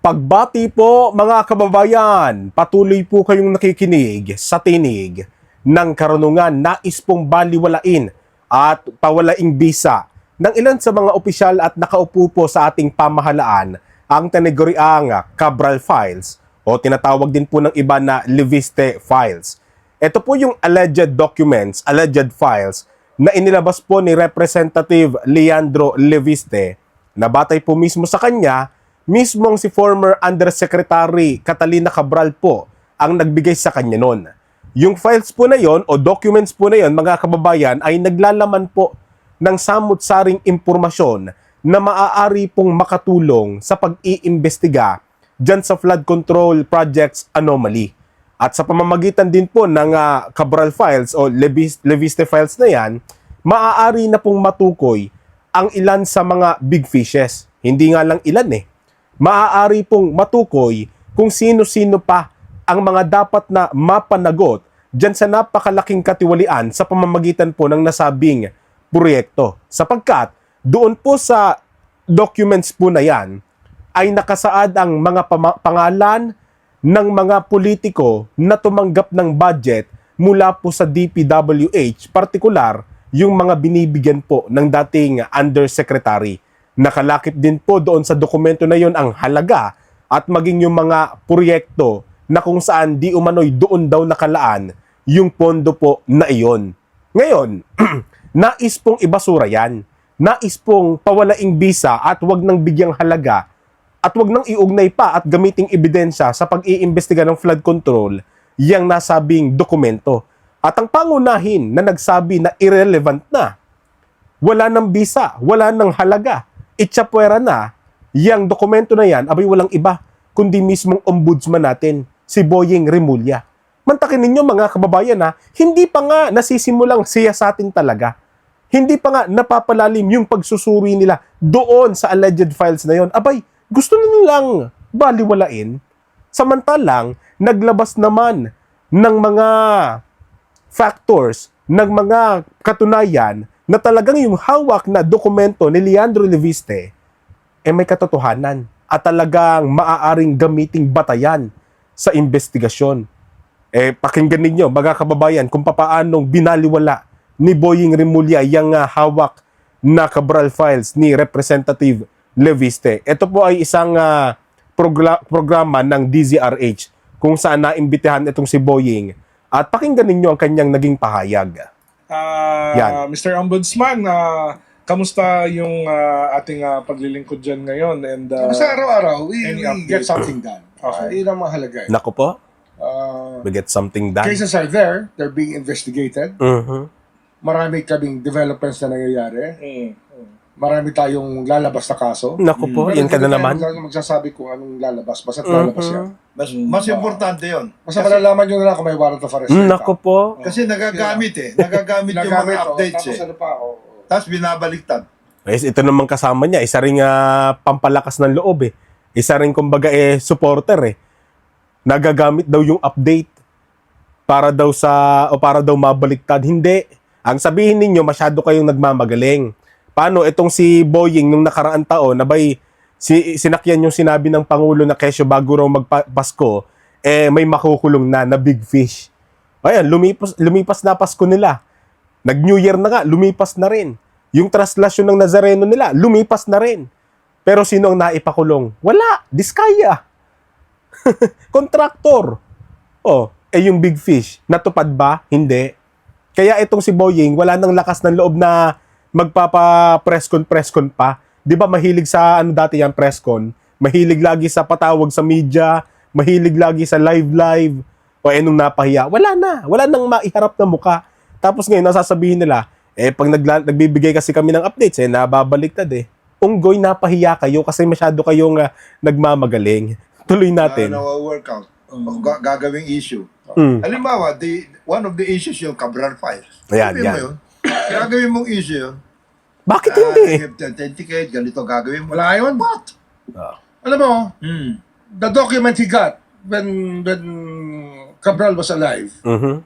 Pagbati po mga kababayan, patuloy po kayong nakikinig sa tinig ng karunungan nais pong baliwalain at pawalaing bisa ng ilan sa mga opisyal at nakaupo po sa ating pamahalaan ang tinaguriang Cabral Files o tinatawag din po ng iba na Leviste Files. Ito po yung alleged documents, alleged files na inilabas po ni Representative Leandro Leviste na batay po mismo sa kanya, mismong si former Undersecretary Catalina Cabral po ang nagbigay sa kanya noon. Yung files po na yon o documents po na yon mga kababayan ay naglalaman po ng samut-saring impormasyon na maaari pong makatulong sa pag-iimbestiga dyan sa flood control projects anomaly. At sa pamamagitan din po ng Cabral Files o Leviste Files na yan, maaari na pong matukoy ang ilan sa mga big fishes. Hindi nga lang ilan maaari pong matukoy kung sino-sino pa ang mga dapat na mapanagot dyan sa napakalaking katiwalian sa pamamagitan po ng nasabing proyekto. Sapagkat doon po sa documents po na yan ay nakasaad ang mga pangalan ng mga politiko na tumanggap ng budget mula po sa DPWH, partikular yung mga binibigyan po ng dating undersecretary. Nakalakip din po doon sa dokumento na yon ang halaga at maging yung mga proyekto na kung saan di umano'y doon daw nakalaan yung pondo po na iyon. Ngayon, nais pong ibasura yan. Nais pong pawalaing bisa at wag nang bigyang halaga at wag nang iugnay pa at gamiting ebidensya sa pag-iimbestiga ng flood control yang nasabing dokumento. At ang pangunahin na nagsabi na irrelevant na, wala nang bisa, wala nang halaga, itsapwera na, yang dokumento na yan, abay walang iba, kundi mismong ombudsman natin, si Boying Remulla. Mantakin ninyo mga kababayan hindi pa nga nasisimulang siya sa atin talaga. Hindi pa nga napapalalim yung pagsusuri nila doon sa alleged files na yon. Abay, gusto na nilang baliwalain. Samantalang, naglabas naman ng mga factors, ng mga katunayan na talagang yung hawak na dokumento ni Leandro Leviste may katotohanan at talagang maaaring gamiting batayan sa investigasyon. Pakinggan ninyo, mga kababayan, kung papaanong binaliwala ni Boying Remulla yung hawak na Cabral Files ni Representative Leviste. Ito po ay isang programa ng DZRH kung saan naimbitahan itong si Boying. At pakinggan ninyo ang kanyang naging pahayag. Mr. Ombudsman, kamusta yung ating paglilingkod dyan ngayon? And, Basta araw-araw, we update? get something done. Okay. Yun ang mahalaga. Naku po, we get something done. Cases are there. They're being investigated. Marami kaming developments na nangyayari. Marami tayong lalabas na kaso. Naku po, yan ka na naman. Magsasabi kung anong lalabas. Basta't lalabas yan. Mas importante yun. Basta malalaman nyo na lang kung may warrant of arrest. Naku po. Kasi nagagamit Nagagamit yung mga updates Tapos ano pa, Tapos binabaliktad. Ito naman kasama niya, isa ring pampalakas ng loob Isa ring kumbaga supporter Nagagamit daw yung update para daw mabaliktad. Hindi. Ang sabihin ninyo, masyado kayong nagmamagaling. Paano itong si Boying nung nakaraan taon, sinakyan yung sinabi ng Pangulo na kesyo bago raw magpasko, may makukulong na big fish. Ayan, lumipas na Pasko nila. Nag-New Year na nga, lumipas na rin. Yung traslasyon ng Nazareno nila, lumipas na rin. Pero sino ang naipakulong? Wala, Diskaya. Kontraktor. Yung big fish, natupad ba? Hindi. Kaya itong si Boying, wala nang lakas ng loob na magpapa-presscon pa. Di ba mahilig sa dati yan, presscon? Mahilig lagi sa patawag sa media, mahilig lagi sa live. Nung napahiya, wala nang maiharap na muka. Tapos ngayon, nasasabihin nila, pag nagbibigay kasi kami ng updates, nababaliktad Unggoy, napahiya kayo kasi masyado kayong nagmamagaling. Tuloy natin. Workout. Gagawing issue. Halimbawa, one of the issues yung Cabral Files. Ayan. Gagawin mong issue yun. Bakit hindi? Authenticate, ganito gagawin mo. Wala yun. What? Alam mo, the document he got when Cabral was alive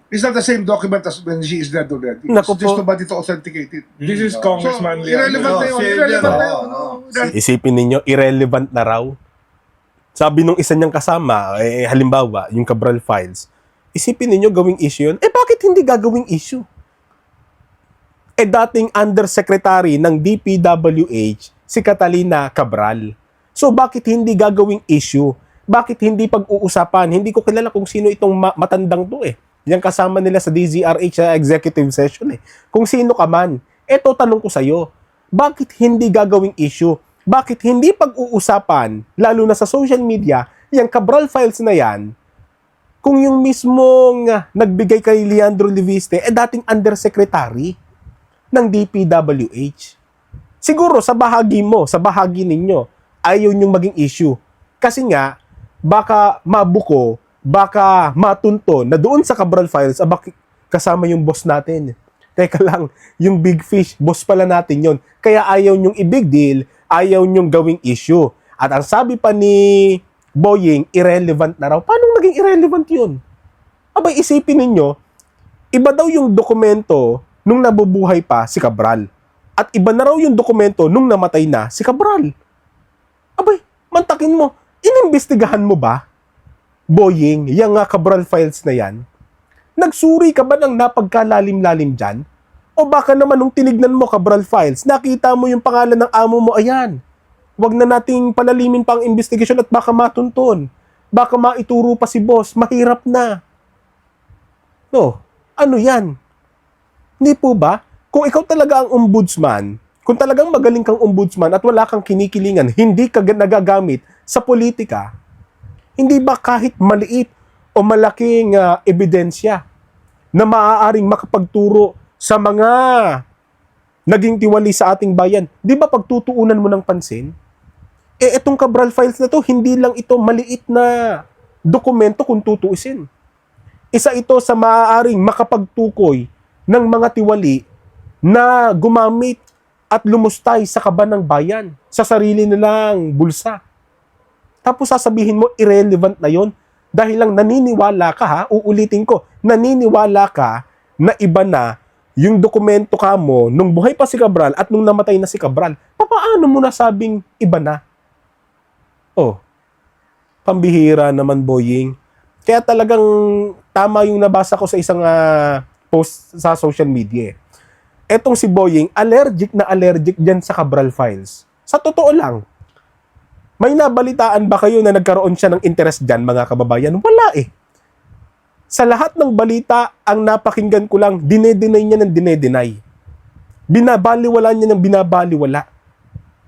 is not the same document as when she is dead already. Naku It's just po. nobody to authenticate it. This is Congressman irrelevant na yun. Irrelevant na yun. Isipin ninyo, irrelevant na raw. Sabi nung isa niyang kasama, halimbawa, yung Cabral Files, isipin ninyo gawing issue yun. Bakit hindi gagawing issue? Dating undersecretary ng DPWH, si Catalina Cabral. So, bakit hindi gagawing issue? Bakit hindi pag-uusapan? Hindi ko kilala kung sino itong matandang to Yung kasama nila sa DZRH sa executive session Kung sino ka man. Eto, tanong ko sa'yo. Bakit hindi gagawing issue? Bakit hindi pag-uusapan, lalo na sa social media, yung Cabral Files na yan, kung yung mismong nagbigay kay Leandro Leviste, dating undersecretary ng DPWH. Siguro sa bahagi mo, sa bahagi ninyo, ayaw yung maging issue. Kasi nga, baka mabuko, baka matunto na doon sa Cabral Files, kasama yung boss natin. Teka lang, yung big fish, boss pala natin yon. Kaya ayaw nyong i-big deal, ayaw nyong gawing issue. At ang sabi pa ni Boying, irrelevant na raw. Paano naging irrelevant yun? Abay, isipin ninyo, iba daw yung dokumento nung nabubuhay pa si Cabral. At iba na raw yung dokumento nung namatay na si Cabral. Abay, mantakin mo, inimbestigahan mo ba, Boying, yung Cabral Files na yan? Nagsuri ka ba ng napagkalalim-lalim dyan? O baka naman nung tinignan mo Cabral Files, nakita mo yung pangalan ng amo mo, ayan. Huwag na nating palalimin pa ang investigation at baka matunton. Baka maituro pa si boss, mahirap na. No, ano yan? Hindi po ba? Kung ikaw talaga ang ombudsman, kung talagang magaling kang ombudsman at wala kang kinikilingan, hindi ka nagagamit sa politika, hindi ba kahit maliit o malaking ebidensya na maaaring makapagturo sa mga naging tiwali sa ating bayan, di ba pagtutuunan mo ng pansin? Itong Cabral Files na to, hindi lang ito maliit na dokumento kung tutuusin. Isa ito sa maaaring makapagtukoy ng mga tiwali na gumamit at lumustay sa kaban ng bayan, sa sarili nilang bulsa. Tapos sasabihin mo, irrelevant na yon dahil lang naniniwala ka uulitin ko, naniniwala ka na iba na yung dokumento ka mo nung buhay pa si Cabral at nung namatay na si Cabral. Paano mo nasabing iba na? Pambihira naman, Boying. Kaya talagang tama yung nabasa ko sa isang post sa social media. Etong si Boying, allergic na allergic dyan sa Cabral Files. Sa totoo lang, may nabalitaan ba kayo na nagkaroon siya ng interest dyan, mga kababayan? Wala Sa lahat ng balita, ang napakinggan ko lang, dinedenay niya ng dinedenay. Binabaliwala niya ng binabaliwala.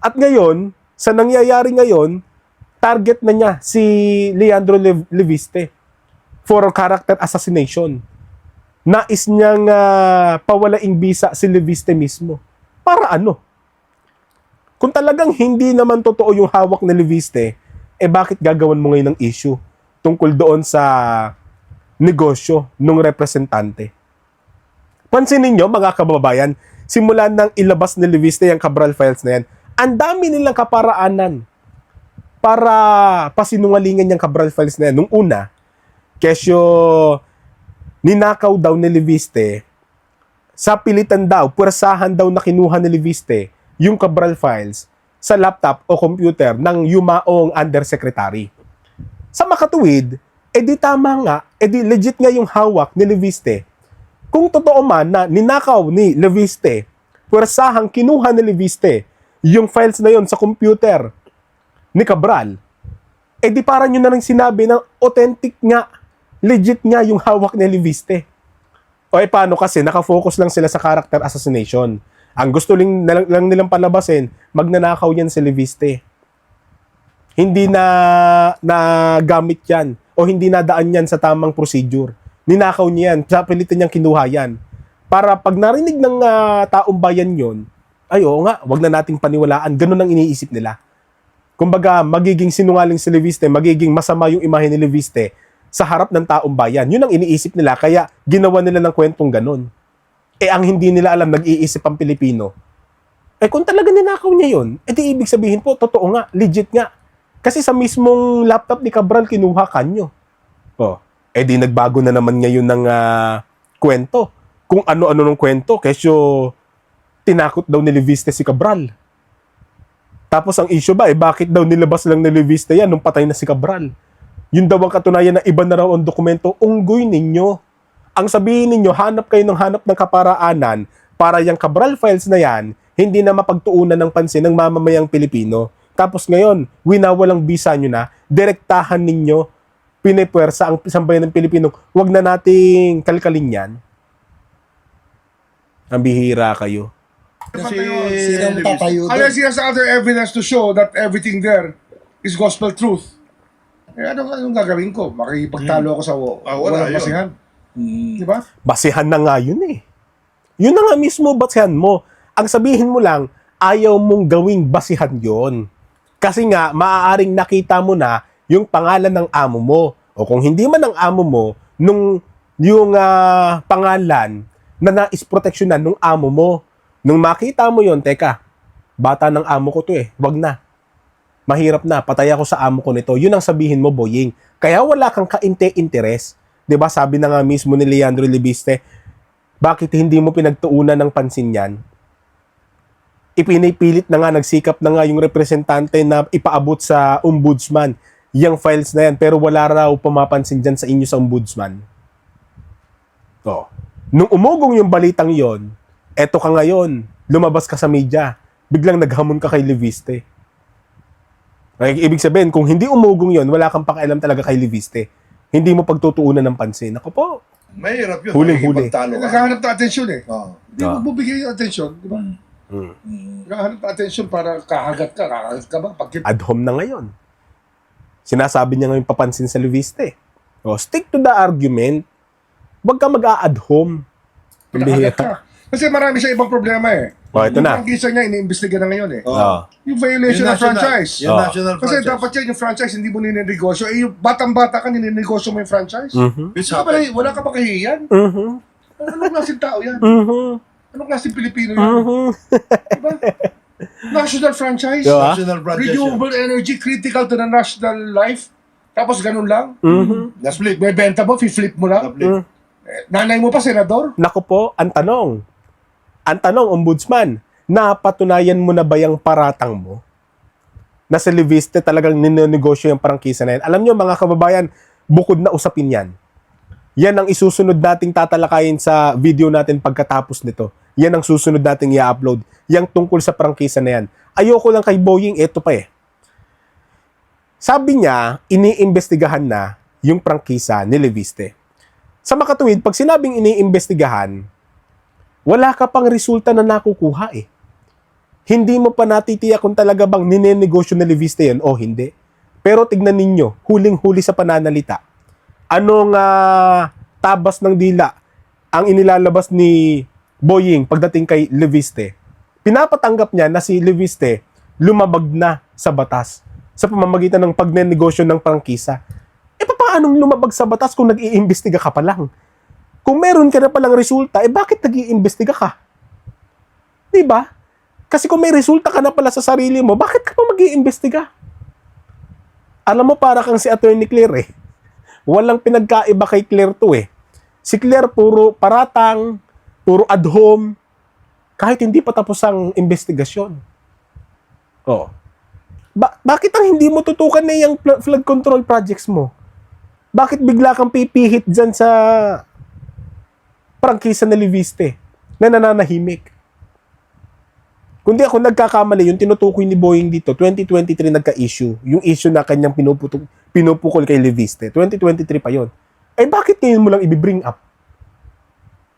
At ngayon, sa nangyayari ngayon, target na niya si Leandro Leviste for character assassination. Nais niyang pawalaing bisa si Leviste mismo. Para ano? Kung talagang hindi naman totoo yung hawak ni Leviste, bakit gagawan mo ngayon ng issue tungkol doon sa negosyo ng representante? Pansinin nyo, mga kababayan, simulan nang ilabas ni Leviste yung Cabral Files na yan, ang dami nilang kaparaanan para pasinungalingan yung Cabral Files na yan. Nung una, kesyo ninakaw daw ni Leviste, sa pilitan daw, puwersahan daw na kinuha ni Leviste yung Cabral Files sa laptop o computer ng yumaong undersecretary. Sa makatuwid, di tama nga, di legit nga yung hawak ni Leviste. Kung totoo man na ninakaw ni Leviste, puwersahang kinuha ni Leviste yung files na yon sa computer ni Cabral, di parang yun na rin sinabi na authentic nga, legit nga yung hawak ni Leviste. O paano kasi, nakafocus lang sila sa character assassination. Ang gusto lang nilang palabasin, magnanakaw yan si Leviste. Hindi na gamit yan o hindi nadaan yan sa tamang procedure. Ninakaw niya yan, sa pilitan niyang kinuha yan. Para pag narinig ng taong bayan yon, ay oo nga, wag na nating paniwalaan. Ganun ang iniisip nila. Kumbaga, magiging sinungaling si Leviste, magiging masama yung imahe ni Leviste sa harap ng taong bayan. Yun ang iniisip nila, kaya ginawa nila ng kwentong ganun. Ang hindi nila alam, nag-iisip ang Pilipino. Kung talaga ninakaw niya yun, di ibig sabihin po, totoo nga, legit nga. Kasi sa mismong laptop ni Cabral, kinuha kanyo. Di nagbago na naman ngayon ng kwento. Kung ano-ano ng kwento, kesyo tinakot daw ni Leviste si Cabral. Tapos ang issue ba, bakit daw nilabas lang ni Leviste yan nung patay na si Cabral? Yun daw ang katunayan na iba na raw ang dokumento. Unggoy ninyo. Ang sabihin ninyo, hanap kayo ng hanap ng kaparaanan para yung Cabral files na yan, hindi na mapagtuunan ng pansin ng mamamayang Pilipino. Tapos ngayon, winawalang bisa nyo na, direktahan ninyo, pinipwersa ang sambayan ng Pilipino. Huwag na nating kalkalin yan. Ang bihira kayo. Kasi Sino ang tatayo doon? Unless he has other evidence to show that everything there is gospel truth. Anong gagawin ko? Makikipagtalo ako sa wala walang yun. basihan. Di ba? Basihan na nga yun eh. Yun na nga mismo basihan mo. Ang sabihin mo lang, ayaw mong gawing basihan yon. Kasi nga, maaaring nakita mo na yung pangalan ng amo mo. O kung hindi man ang amo mo, yung pangalan na nais-proteksyonan ng amo mo. Nung makita mo yon, teka, bata ng amo ko to eh, wag na. Mahirap na, patay ako sa amo ko nito. Yun ang sabihin mo, Boying. Kaya wala kang kainte-interes. 'Di ba? Sabi na nga mismo ni Leandro Leviste, bakit hindi mo pinagtuunan ng pansin yan? Ipinipilit na nga, nagsikap na nga yung representante na ipaabot sa ombudsman yung files na yan, pero wala raw pumapansin dyan sa inyo sa ombudsman. Oh. Nung umugong yung balitang yon, eto ka ngayon, lumabas ka sa media, biglang naghamon ka kay Leviste. Ay, ibig sabihin, kung hindi umugong yon, wala kang pakialam talaga kay Leviste. Hindi mo pagtutuunan ng pansin. Ako po, mahirap yun. Huling-huli. Makikipagtalo ka. Naghahanap ng atensyon eh. Oh. Hindi mo bubigay yung atensyon, di ba? Naghahanap ng atensyon para kahagat ka ba? ad hom na ngayon. Sinasabi niya ngayon papansin sa Leviste. O, stick to the argument. Huwag ka mag-a-ad hom. Kahagat ka. Kasi marami siya ibang problema eh. O, ito na. Yung prangkisa niya, iniimbestiga na ngayon eh. Oh. Yung violation Yung of franchise. Yung Oh. national Kasi franchise. dapat yan, yung franchise, hindi mo ninenegosyo. Eh, yung batang-bata ka, ninenegosyo mo yung franchise. Mhm. Which Wala, happened. wala ka ba kahihiyan? Mhm. Anong klaseng tao yan? Mhm. Anong klaseng Pilipino yan? Mhm. Diba? National franchise. Diba? National franchise. Renewable energy, critical to the national life. Tapos ganun lang. Mhm. Na-split. May benta mo, fi-flip mo lang. Na-split. Nanay mo pa, senador? Naku po, ang tanong, ombudsman, napatunayan mo na ba yung paratang mo? Na sa Leviste talagang ninenegosyo yung prangkisa na yan. Alam nyo mga kababayan, bukod na usapin yan. Yan ang isusunod nating tatalakayin sa video natin pagkatapos nito. Yan ang susunod nating i-upload. Yang tungkol sa prangkisa na yan. Ayoko lang kay Boying, eto pa eh. Sabi niya, iniimbestigahan na yung prangkisa ni Leviste. Sa makatuwid, pag sinabing iniimbestigahan, wala ka pang resulta na nakukuha eh. Hindi mo pa natitiyak kung talaga bang ninenegosyo na Leviste yan o hindi. Pero tignan ninyo, huling-huli sa pananalita. Anong tabas ng dila ang inilalabas ni Boying pagdating kay Leviste? Pinapatanggap niya na si Leviste lumabag na sa batas sa pamamagitan ng pagnenegosyo ng prangkisa. E paanong lumabag sa batas kung nag-iimbestiga ka pa lang? Kung meron ka na palang resulta, bakit nag-iimbestiga ka? Diba? Kasi kung may resulta ka na pala sa sarili mo, bakit ka pa mag-iimbestiga? Alam mo, para kang si Attorney Claire eh. Walang pinagkaiba kay Claire to eh. Si Claire puro paratang, puro ad hom, kahit hindi pa tapos ang investigasyon. Oh. Bakit ang hindi mo tutukan na yung flood control projects mo? Bakit bigla kang pipihit dyan sa prangkisa na Leviste na nananahimik? Kundi ako nagkakamali, yung tinutukoy ni Boying dito, 2023 nagka-issue. Yung issue na kanyang pinupukol kay Leviste. 2023 pa yon. Bakit ngayon mo lang i-bring up?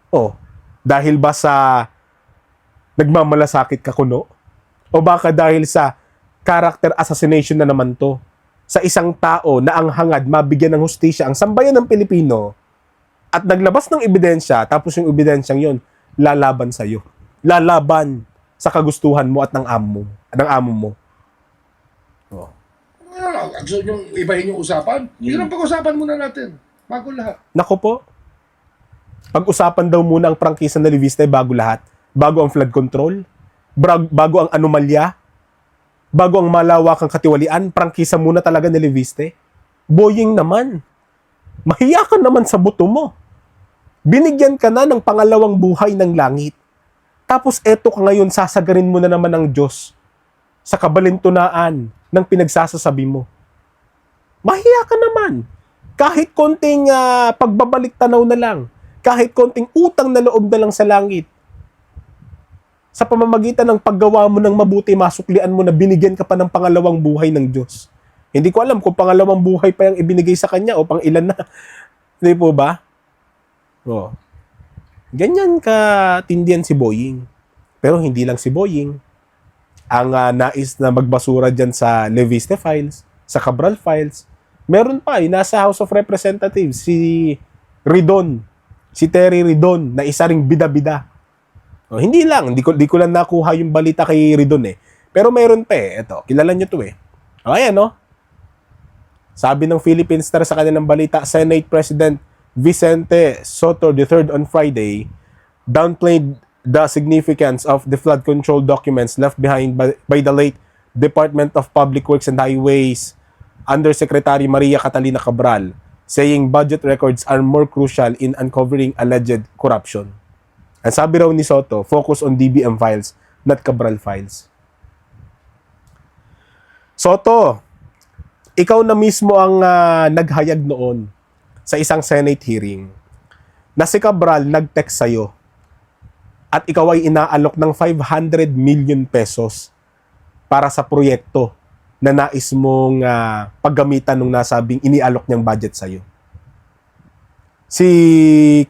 Oh, dahil ba sa nagmamalasakit ka kuno? O baka dahil sa character assassination na naman to? Sa isang tao na ang hangad mabigyan ng hustisya ang sambayan ng Pilipino at naglabas ng ebidensya, tapos yung ebidensyang yon lalaban sa'yo. Lalaban sa kagustuhan mo at ng amo mo. Oh. Gusto nyo ibahin yung usapan? Yun ang pag-usapan muna natin. Bago lahat. Nako po. Pag-usapan daw muna ang prangkisa na Leviste bago lahat. Bago ang flood control. Bago ang anomalya. Bago ang malawakang katiwalian. Prangkisa muna talaga ni Leviste. Boying naman. Mahiya ka naman sa buto mo. Binigyan ka na ng pangalawang buhay ng langit. Tapos eto ka ngayon, sasagarin mo na naman ng Diyos. sa kabalintunaan ng pinagsasasabi mo. Mahiya ka naman. Kahit konting pagbabalik tanaw na lang, kahit konting utang na loob na lang sa langit, sa pamamagitan ng paggawa mo ng mabuti, masuklian mo na binigyan ka pa ng pangalawang buhay ng Diyos. Hindi ko alam kung pangalawang buhay pa yung ibinigay sa kanya o pang ilan na. Hindi po ba? Oh. Ganyan ka tindihan si Boying. Pero hindi lang si Boying ang nais na magbasura dyan sa Leviste Files, sa Cabral Files. Meron pa nasa House of Representatives, si Ridon, si Terry Ridon, na isa ring bida-bida. Oh, hindi ko lang nakuha yung balita kay Ridon eh. Pero meron pa eh. Ito, kilala nyo to eh. O, ayan no? Sabi ng Philippine Star sa kanilang balita, Senate President Vicente Soto III on Friday downplayed the significance of the flood control documents left behind by the late Department of Public Works and Highways Undersecretary Maria Catalina Cabral, saying budget records are more crucial in uncovering alleged corruption. Ang sabi raw ni Soto, focus on DBM files, not Cabral files. Soto, ikaw na mismo ang naghayag noon sa isang Senate hearing na si Cabral nag-text sa'yo at ikaw ay inaalok ng 500 million pesos para sa proyekto na nais mong paggamitan nung nasabing inialok niyang budget sa'yo. Si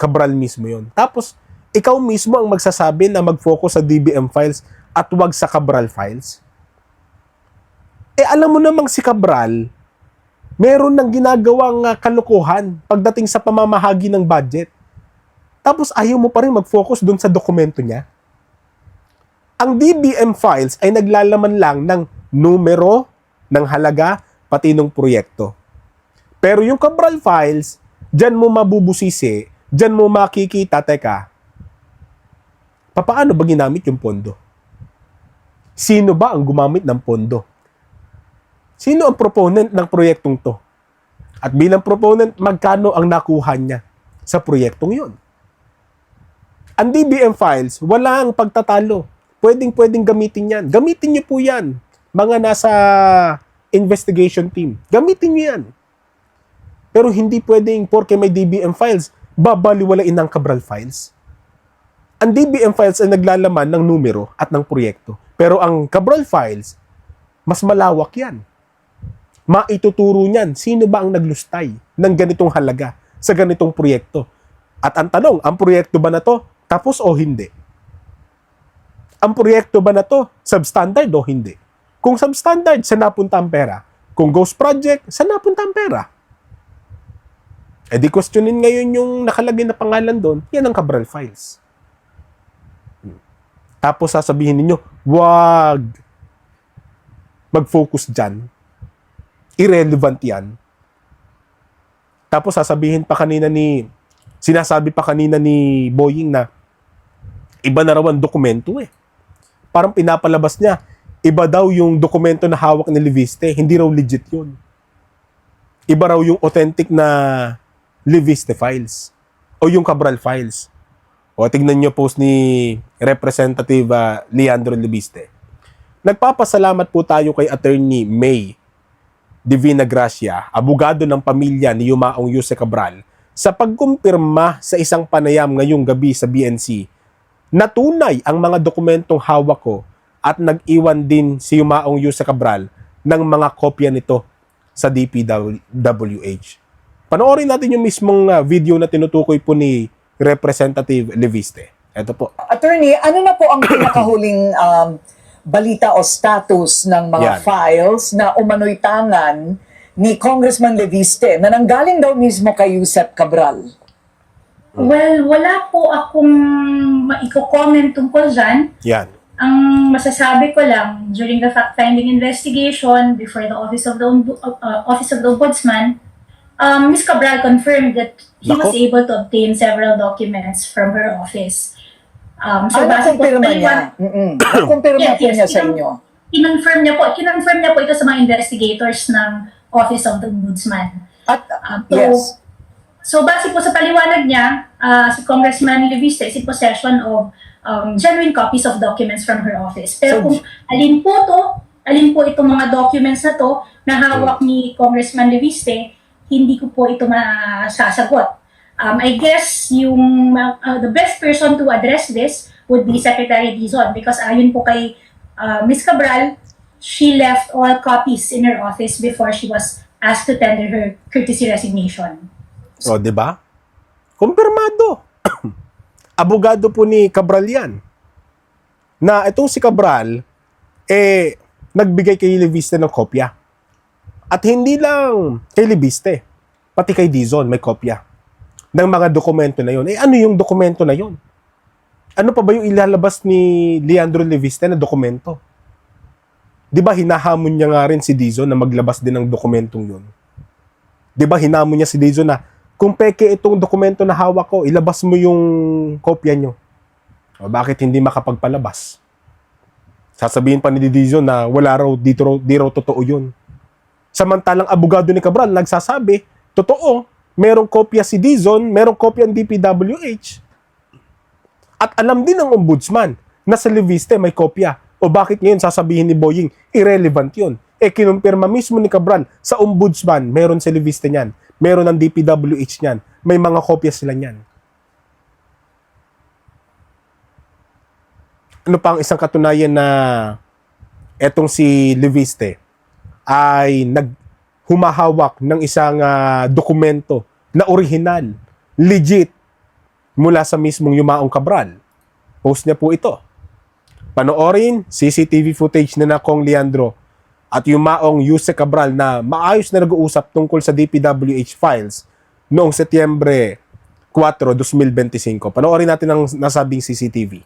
Cabral mismo yon. Tapos, ikaw mismo ang magsasabi na mag-focus sa DBM files at wag sa Cabral files. Alam mo namang si Cabral, meron ng ginagawang kalokohan pagdating sa pamamahagi ng budget. Tapos ayaw mo pa rin mag-focus dun sa dokumento niya. Ang DBM files ay naglalaman lang ng numero, ng halaga, pati ng proyekto. Pero yung Cabral files, dyan mo mabubusisi, dyan mo makikita, teka, papaano ba ginamit yung pondo? Sino ba ang gumamit ng pondo? Sino ang proponent ng proyektong to? At bilang proponent, magkano ang nakuha niya sa proyektong yon? Ang DBM files, wala ang pagtatalo. Pwedeng gamitin yan. Gamitin niyo po yan. Mga nasa investigation team. Gamitin niyo yan. Pero hindi pwedeng, porke may DBM files, babaliwalain ng Cabral files. Ang DBM files ay naglalaman ng numero at ng proyekto. Pero ang Cabral files, mas malawak yan. Maituturo niyan, sino ba ang naglustay ng ganitong halaga sa ganitong proyekto? At ang tanong, ang proyekto ba na to tapos o hindi? Ang proyekto ba na to substandard o hindi? Kung substandard, saan napunta ang pera? Kung ghost project, saan napunta ang pera? E di questionin ngayon yung nakalagay na pangalan doon, yan ang Cabral files. Tapos sasabihin ninyo, wag mag-focus dyan. Irrelevant yan. Tapos sinasabi pa kanina ni Boying na iba na raw ang dokumento eh. Parang pinapalabas niya, iba daw yung dokumento na hawak ni Leviste, hindi raw legit yun. Iba raw yung authentic na Leviste files o yung Cabral files. O tignan nyo post ni Representative Leandro Leviste. Nagpapasalamat po tayo kay Attorney May Divina Gracia, abogado ng pamilya ni Yumaong Yuse Cabral, sa pagkumpirma sa isang panayam ngayong gabi sa BNC na tunay ang mga dokumentong hawak ko at nag-iwan din si Yumaong Yuse Cabral ng mga kopya nito sa DPWH. Panoorin natin yung mismong video na tinutukoy po ni Representative Leviste. Ito po. Attorney, ano na po ang pinakahuling balita o status ng mga Yan. files na umano'y tangan ni Congressman Leviste na nanggaling daw mismo kay Yusek Cabral? Well, wala po akong maiko-comment tungkol dyan. Yan. Ang masasabi ko lang, during the fact-finding investigation before the Office of the Ombudsman, Ms. Cabral confirmed that he was able to obtain several documents from her office. Base po Nakumpirma niya? Nakumpirma po niya sa inyo? Kinonfirm niya po ito sa mga investigators ng Office of the Ombudsman. At, yes. So base po sa paliwanag niya, si Congressman Leviste is in possession of genuine copies of documents from her office. Pero kung alin po to alin po itong mga documents na to na hawak ni Congressman Leviste, hindi ko po ito masasagot. I guess the best person to address this would be Secretary Dizon, because ayon po kay Ms. Cabral, she left all copies in her office before she was asked to tender her courtesy resignation. O, di ba? Kumpirmado. Abogado po ni Cabral yan. Na itong si Cabral, nagbigay kay Leviste ng kopya. At hindi lang kay Leviste, pati kay Dizon may kopya ng mga dokumento na yon. Ano yung dokumento na yon? Ano pa ba yung ilalabas ni Leandro Leviste na dokumento? Di ba hinahamon niya nga rin si Dizon na maglabas din ng dokumentong yun? Di ba hinamon niya si Dizon na kung peke itong dokumento na hawak ko, ilabas mo yung kopya nyo. O bakit hindi makapagpalabas? Sasabihin pa ni Dizon na wala raw, di raw totoo yun. Samantalang abogado ni Cabral nagsasabi, totoo, merong kopya si Dizon, merong kopya ang DPWH. At alam din ng ombudsman na sa Leviste may kopya. O bakit ngayon sasabihin ni Boying, irrelevant yun? Kinumpirma mismo ni Cabral sa ombudsman, meron sa Leviste niyan, meron ng DPWH niyan, may mga kopya sila niyan. Ano pa ang isang katunayan na etong si Leviste ay humahawak ng isang dokumento na original, legit, mula sa mismong Yumaong Cabral. Post niya po ito. Panoorin, CCTV footage na Kong Leandro at Yumaong Yuse Cabral na maayos na nag-uusap tungkol sa DPWH files noong Setyembre 4, 2025. Panoorin natin ang nasabing CCTV.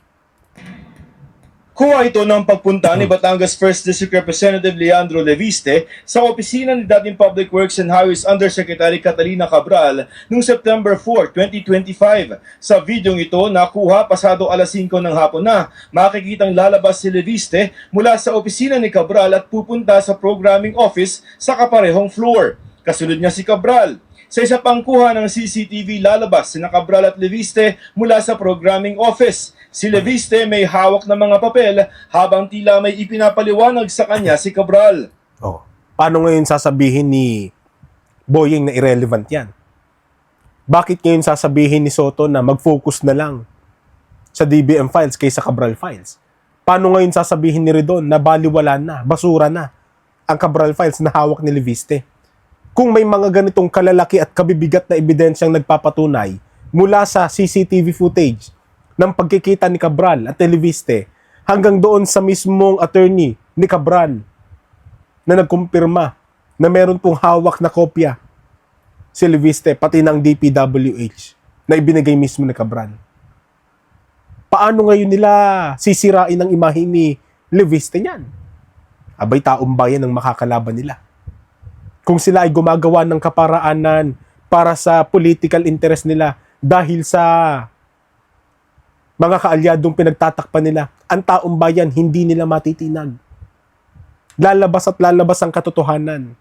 Kuha ito ng pagpunta ni Batangas 1st District Representative Leandro Leviste sa opisina ni dating Public Works and Highways Undersecretary Catalina Cabral noong September 4, 2025. Sa videong ito, nakuha pasado alas 5 ng hapon na, makikitang lalabas si Leviste mula sa opisina ni Cabral at pupunta sa programming office sa kaparehong floor. Kasunod niya si Cabral. Sa isa pang kuha ng CCTV, lalabas si Cabral at Leviste mula sa programming office. Si Leviste may hawak na mga papel habang tila may ipinapaliwanag sa kanya si Cabral. Oh, paano ngayon sasabihin ni Boying na irrelevant yan? Bakit ngayon sasabihin ni Soto na mag-focus na lang sa DBM files kaysa Cabral files? Paano ngayon sasabihin ni Redon na baliwala na, basura na ang Cabral files na hawak ni Leviste? Kung may mga ganitong kalalaki at kabibigat na ebidensyang nagpapatunay mula sa CCTV footage ng pagkikita ni Cabral at Leviste hanggang doon sa mismong attorney ni Cabral na nagkumpirma na meron pong hawak na kopya si Leviste pati ng DPWH na ibinigay mismo ni Cabral. Paano ngayon nila sisirain ang imahe ni Leviste niyan? Abay, taong bayan ang makakalaban nila. Kung sila ay gumagawa ng kaparaanan para sa political interest nila dahil sa mga kaalyadong pinagtatakpan nila, ang taong bayan hindi nila matitinag. Lalabas at lalabas ang katotohanan.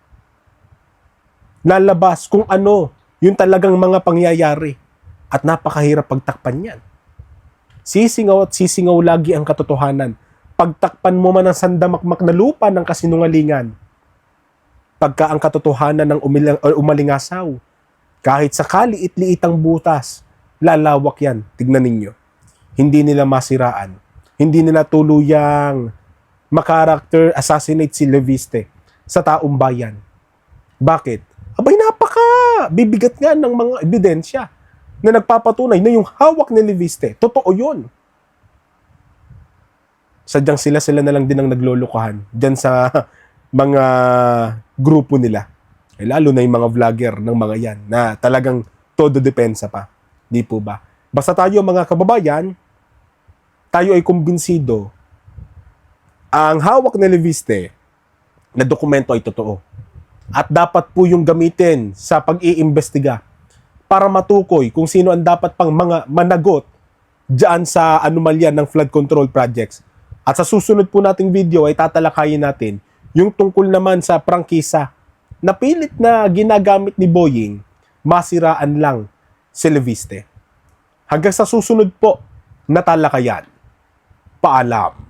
Lalabas kung ano yung talagang mga pangyayari at napakahirap pagtakpan yan. Sisingaw at sisingaw lagi ang katotohanan. Pagtakpan mo man ang sandamakmak na lupa ng kasinungalingan, pagka ang katotohanan ng umalingasaw, kahit sa kaliit-liitang butas, lalawak yan. Tignan ninyo. Hindi nila masiraan. Hindi nila tuluyang makarakter assassinate si Leviste sa taong bayan. Bakit? Abay, bibigat nga ng mga ebidensya na nagpapatunay na yung hawak ni Leviste, totoo yun. Sadyang sila na lang din ang naglolokohan dyan sa mga grupo nila. Lalo na yung mga vlogger ng mga yan na talagang todo depensa pa. Di po ba? Basta tayo mga kababayan, tayo ay kumbinsido ang hawak ni Leviste na dokumento ay totoo. At dapat po yung gamitin sa pag-iimbestiga para matukoy kung sino ang dapat pang mga managot dyan sa anomalya ng flood control projects. At sa susunod po nating video ay tatalakayin natin yung tungkol naman sa prangkisa na pilit na ginagamit ni Boying, masiraan lang si Leviste. Hanggang sa susunod po na talakayan. Paalam.